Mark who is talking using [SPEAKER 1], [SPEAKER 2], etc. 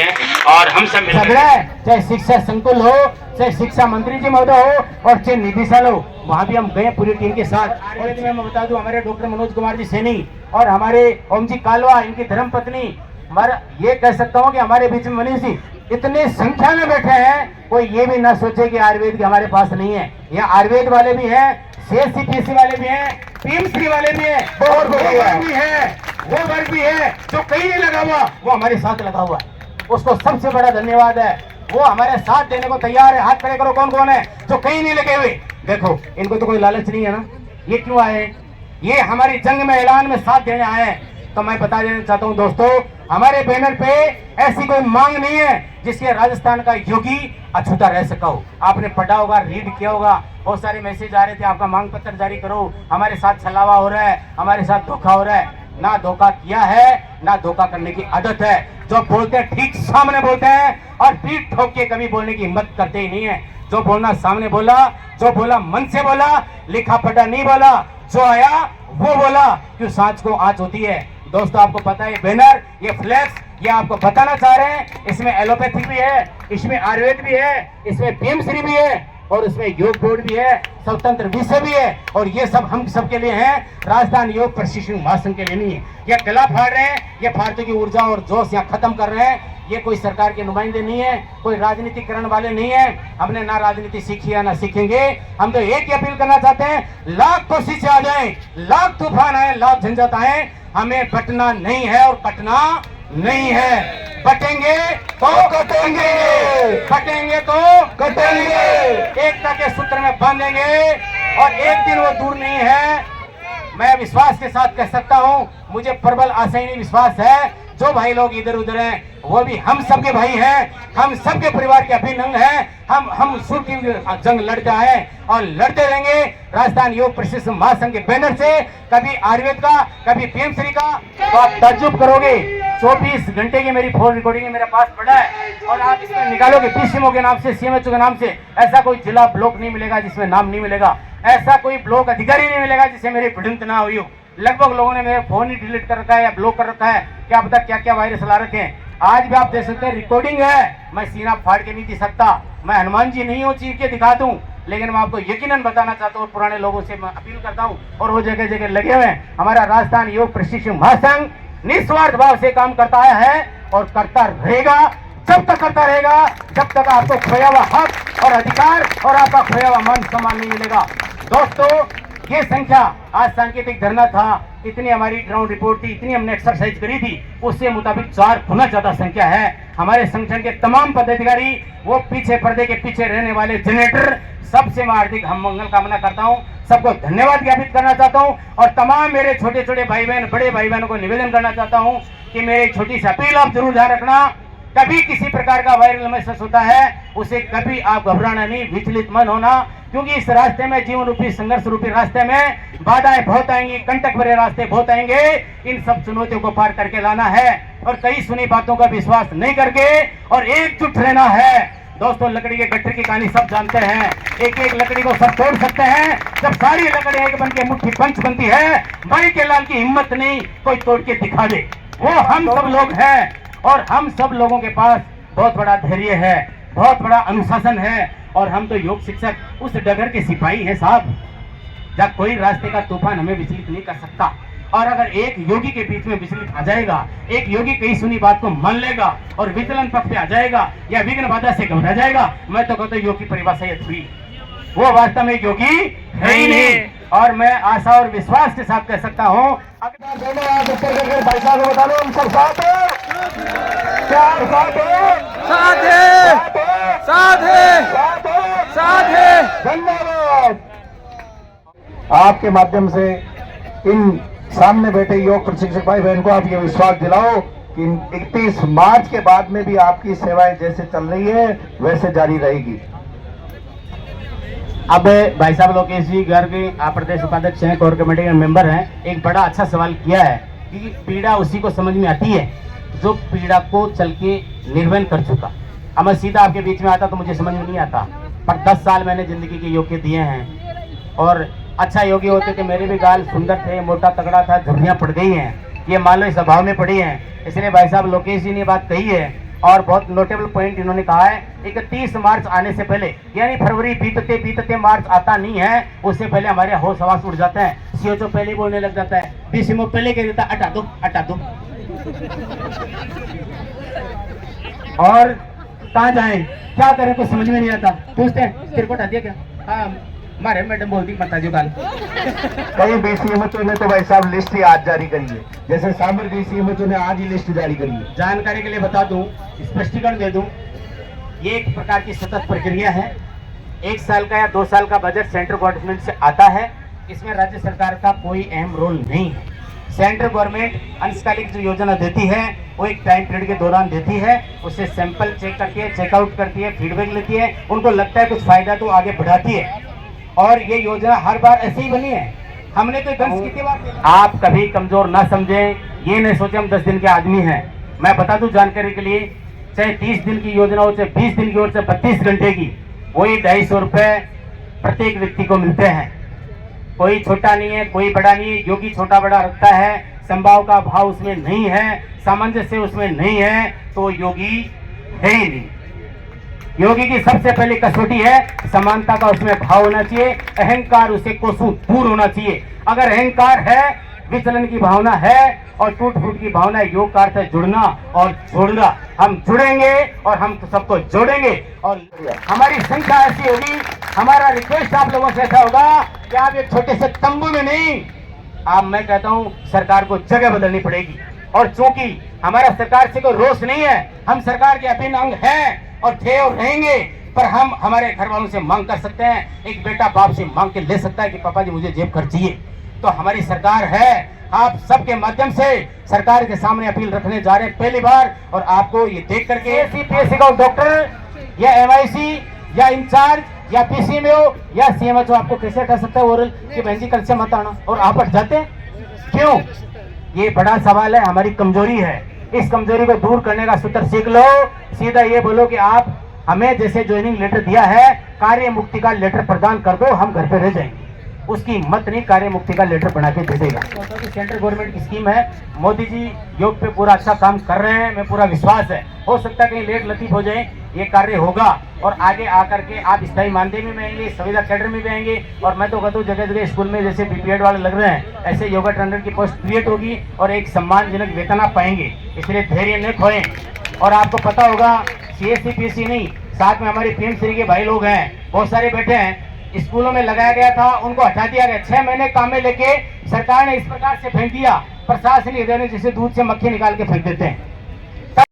[SPEAKER 1] हैं और हम सब मिलकर, चाहे शिक्षा संकुल हो, चाहे शिक्षा मंत्री जी महोदय हो और चाहे निदेशालय हो, वहाँ भी हम गए पूरी टीम के साथ। और मैं बता दूं, हमारे डॉक्टर मनोज कुमार जी सैनी और हमारे ओम जी कालवा, इनकी धर्मपत्नी, हमारा ये कह सकता हूँ कि हमारे बीच में मनीष जी इतने संख्या में बैठे हैं, कोई ये भी ना सोचे कि आयुर्वेद की हमारे पास नहीं है। यहाँ आयुर्वेद वाले भी हैं, CSCPC वाले भी हैं, PMC वाले भी हैं, वो वर्ग भी है जो कहीं नहीं लगा हुआ, वो हमारे साथ लगा हुआ है। उसको सबसे बड़ा धन्यवाद है, वो हमारे साथ देने को तैयार है। हाथ खड़े करो, कौन कौन है जो कहीं नहीं लगे हुए। देखो, इनको तो कोई लालच नहीं है ना, ये क्यों आए? ये हमारी जंग में, ऐलान में साथ देने आए हैं। तो मैं बता देना चाहता हूं दोस्तों, हमारे बैनर पे ऐसी कोई मांग नहीं है जिसके राजस्थान का योगी अछूता रह सका हो। आपने पढ़ा होगा, रीड किया होगा, बहुत सारे मैसेज आ रहे थे, आपका मांग पत्र जारी करो, हमारे साथ छलावा हो रहा है, हमारे साथ धोखा हो रहा है। ना धोखा किया है, ना धोखा करने की आदत है। जो बोलते हैं ठीक सामने बोलते हैं और पीठ ठोक के कभी बोलने की हिम्मत करते ही नहीं है। जो बोलना सामने बोला, जो बोला मन से बोला, लिखा पढ़ा नहीं बोला, जो आया वो बोला। क्यों सांच को आंच होती है। दोस्तों, आपको पता है, बैनर, ये फ्लैक्स, ये आपको बताना चाह रहे हैं, इसमें एलोपैथी भी है, इसमें आयुर्वेद भी है, इसमें PMC भी है और इसमें योग बोर्ड भी है, स्वतंत्र विषय भी है। और ये सब हम सबके लिए हैं, राजस्थान योग प्रशिक्षण महासंघ के लिए नहीं है। ये गला फाड़ रहे हैं, ये फालतू की ऊर्जा और जोश यहाँ खत्म कर रहे हैं। ये कोई सरकार के नुमाइंदे नहीं है, कोई राजनीतिकरण वाले नहीं है। हमने ना राजनीति सीखी है ना सीखेंगे। हम तो एक ही अपील करना चाहते हैं, लाख कोशिशें आ जाए, लाख तूफान आए, लाख झंझट आए, हमें बटना नहीं है और कटना नहीं है। बटेंगे तो कटेंगे, कटेंगे तो कटेंगे, एकता के सूत्र में बांधेंगे और एक दिन वो दूर नहीं है। मैं विश्वास के साथ कह सकता हूं, मुझे प्रबल आशाहीन विश्वास है, जो भाई लोग इधर उधर हैं वो भी हम सबके भाई हैं, हम सबके परिवार के अभिन्न अंग हैं। हम सुर की जंग लड़ते आए और लड़ते रहेंगे। राजस्थान योग प्रशिक्षण महासंघ के बैनर से, कभी आयुर्वेद का, कभी PMC का, तो आप ताज्जुब करोगे। 24 घंटे की मेरी फोन रिकॉर्डिंग मेरे पास पड़ा है और आप इसमें निकालोगे PCMO के नाम से, CMHO के नाम से, ऐसा कोई जिला ब्लॉक नहीं मिलेगा जिसमें नाम नहीं मिलेगा, ऐसा कोई ब्लॉक अधिकारी नहीं मिलेगा जिससे मेरी भिड़ंत ना हुई हो। लगभग लोगों ने मेरा फोन ही डिलीट कर रखा है या ब्लॉक कर रखा है, क्या पता क्या क्या वायरस ला रखे हैं। आज भी आप देख सकते हैं, रिकॉर्डिंग है, मैं सीना फाड़ के नहीं दे सकता, मैं हनुमान जी नहीं हूँ चीर के दिखा दूं, लेकिन मैं आपको यकीनन बताना चाहता हूँ, पुराने लोगों से मैं अपील करता हूँ और वो जगह जगह लगे हुए हैं। हमारा राजस्थान योग प्रशिक्षण महासंघ निस्वार्थ भाव से काम करता है और करता रहेगा। जब तक करता रहेगा, जब तक आपको खोया हुआ हक और अधिकार और आपका खोया हुआ मान सम्मान नहीं मिलेगा। दोस्तों, ये संख्या, आज सांकेतिक धरना था, इतनी हमारी ग्राउंड रिपोर्ट थी, इतनी हमने एक्सरसाइज करी थी, उससे मुताबिक 4 गुना ज्यादा संख्या है। हमारे संगठन के तमाम पदाधिकारी, वो पीछे पर्दे के पीछे रहने वाले जनरेटर, सबसे मैं हार्दिक हम मंगल कामना करता हूं, सबको धन्यवाद ज्ञापित करना चाहता हूं और तमाम मेरे छोटे छोटे भाई बहन, बड़े भाई बहनों को निवेदन करना चाहता हूं कि मेरी छोटी सी अपील आप जरूर ध्यान रखना। कभी किसी प्रकार का वायरल मैसेज होता है, उसे कभी आप घबराना नहीं, विचलित मन होना, क्योंकि इस रास्ते में, जीवन रूपी संघर्ष रूपी रास्ते में बाधाएं बहुत आएंगी, कंटक भरे रास्ते बहुत आएंगे। इन सब चुनौतियों को पार करके लाना है और कई सुनी बातों का विश्वास नहीं करके और एकजुट रहना है। दोस्तों, लकड़ी के गट्ठर की कहानी सब जानते हैं, एक एक लकड़ी को सब तोड़ सकते हैं, जब सारी लकड़ी एक बन के मुट्ठी पंच बनती है, भाई के लाल की हिम्मत नहीं कोई तोड़ के दिखा दे, वो हम सब लोग हैं। और हम सब लोगों के पास बहुत बड़ा धैर्य है, बहुत बड़ा अनुशासन है और हम तो योग शिक्षक उस डगर के सिपाही हैं साहब, जब कोई रास्ते का तूफान हमें विचलित नहीं कर सकता। और अगर एक योगी के बीच में विचलित आ जाएगा, एक योगी कई सुनी बात को मान लेगा और विचलन पक्ष पे आ जाएगा या विघ्न बाधा से घबरा जाएगा, मैं तो कहता हूं योग की परिभाषा ये हुई, वो वास्तव में योगी है ही नहीं। और मैं आशा और विश्वास के साथ कह सकता हूँ, भाई साहब बता दो, हम सब साथ हैं, धन्यवाद। आपके माध्यम से इन सामने बैठे योग प्रशिक्षक भाई बहन को आप ये विश्वास दिलाओ कि 31 मार्च के बाद में भी आपकी सेवाएं जैसे चल रही है वैसे जारी रहेगी। अब भाई साहब लोकेश जी गर्ग आप प्रदेश उपाध्यक्ष हैं, कोर कमेटी के मेंबर हैं, एक बड़ा अच्छा सवाल किया है कि पीड़ा उसी को समझ में आती है जो पीड़ा को चल के निर्वहन कर चुका। अब मैं सीधा आपके बीच में आता तो मुझे समझ में नहीं आता, पर 10 साल मैंने जिंदगी के योग के दिए हैं और अच्छा योगी होते थे, मेरे भी गाल सुंदर थे, मोटा तगड़ा था, झुर्रियाँ पड़ गई हैं, ये मान लो इस अभाव में पड़ी हैं। इसलिए भाई साहब लोकेश जी ने बात कही है और बहुत नोटेबल पॉइंट इन्होंने कहा है 31 मार्च आने से पहले, यानी फरवरी बीतते बीतते मार्च आता नहीं है, उससे पहले हमारे होश हवास उड़ जाते हैं। सीओ तो पहले बोलने लग जाता है, डीसीएमओ पहले कह देता हटा दो हटा दो। और कहाँ जाए क्या करें कुछ समझ में नहीं आता। पूछते हैं तेरे को हटा दिया क्या? हाँ हमारे मैडम बोलती मत जो काल
[SPEAKER 2] कई बीसीएमओ ने तो भाई साहब लिस्ट ही आज जारी करी है, जैसे सांबर बीसीएमओ ने आज ही लिस्ट जारी करी है।
[SPEAKER 1] जानकारी के लिए बता दूं, स्पष्टीकरण दे दूं, ये एक प्रकार की सतत प्रक्रिया है। 1 साल का या 2 साल का बजट सेंट्रल गवर्नमेंट से आता है, इसमें राज्य सरकार का कोई अहम रोल नहीं है। सेंट्रल गवर्नमेंट अंशकालिक जो योजना देती है वो एक टाइम पीरियड के दौरान देती है, उससे सैंपल चेक करती है, चेकआउट करती है, फीडबैक लेती है, उनको लगता है कुछ फायदा तो आगे बढ़ाती है। और ये योजना हर बार ऐसे ही बनी है। हमने तो कितनी बार, आप कभी कमजोर ना समझें, ये नहीं सोचे हम 10 दिन के आदमी हैं। मैं बता दूं जानकारी के लिए, चाहे 30 दिन की योजना हो, चाहे 20 दिन की हो, चाहे 32 घंटे की, वही 250 रुपए प्रत्येक व्यक्ति को मिलते हैं। कोई छोटा नहीं है, कोई बड़ा नहीं है। योगी छोटा बड़ा रखता है, संभाव का भाव उसमें नहीं है, सामंजस्य उसमें नहीं है, तो योगी है ही नहीं। योगी की सबसे पहली कसौटी है समानता का, उसमें भाव होना चाहिए, अहंकार उसे कोसों दूर होना चाहिए। अगर अहंकार है, विचलन की भावना है और टूट फूट की भावना है, योग का अर्थ है जुड़ना और जोड़ना। हम जुड़ेंगे और हम सबको जोड़ेंगे और हमारी संख्या ऐसी होगी, हमारा रिक्वेस्ट आप लोगों से ऐसा होगा कि आप एक छोटे से तंबू में नहीं, आप मैं कहता हूं सरकार को जगह बदलनी पड़ेगी। और चूंकि हमारा सरकार से कोई रोष नहीं है, हम सरकार के अभिन्न अंग हैं और थे और रहेंगे, पर हम हमारे घर वालों से मांग कर सकते हैं। एक बेटा बाप से मांग के ले सकता है कि पापा जी मुझे जेब खर्च चाहिए, तो हमारी सरकार है। आप सबके माध्यम से सरकार के सामने अपील रखने जा रहे हैं पहली बार, और आपको ये देख करके एसीपीएससी का डॉक्टर या एमआईसी या इंचार्ज या पीसीएमओ या सीएमएचओ आपको कैसे कह सकता है ओरल कि बहन जी कल से मत आना, और आप हट जाते हैं क्यों? ये बड़ा सवाल है, हमारी कमजोरी है। इस कमजोरी को दूर करने का सूत्र सीख लो। सीधा ये बोलो कि आप हमें जैसे ज्वाइनिंग लेटर दिया है, कार्य मुक्ति का लेटर प्रदान कर दो, हम घर पे रह जाएंगे। उसकी मत नहीं, कार्य मुक्ति का लेटर बना के दे देगा। तो सेंट्रल गवर्नमेंट की स्कीम है, मोदी जी योग पे पूरा अच्छा काम कर रहे हैं, मैं पूरा विश्वास है। हो सकता है कहीं लेट लतीफ हो जाए, ये कार्य होगा और आगे आकर के आप स्थायी मानदेय में आएंगे, संविदा कैडर में भी आएंगे। और मैं तो कहता हूँ जगह जगह स्कूल में जैसे बीपीएड वाले लग रहे हैं, ऐसे योगा ट्रेनर की पोस्ट क्रिएट होगी और एक सम्मानजनक वेतन आप पाएंगे। इसलिए धैर्य न खोएं। और आपको पता होगा सीएससी पीएससी नहीं, साथ में हमारे पीएमसी के भाई लोग हैं, बहुत सारे बैठे हैं। स्कूलों में लगाया गया था, उनको हटा दिया गया। 6 महीने काम में लेके सरकार ने इस प्रकार से फेंक दिया, प्रशासनिक अधिकारी जैसे दूध से मक्खी निकाल के फेंक देते हैं।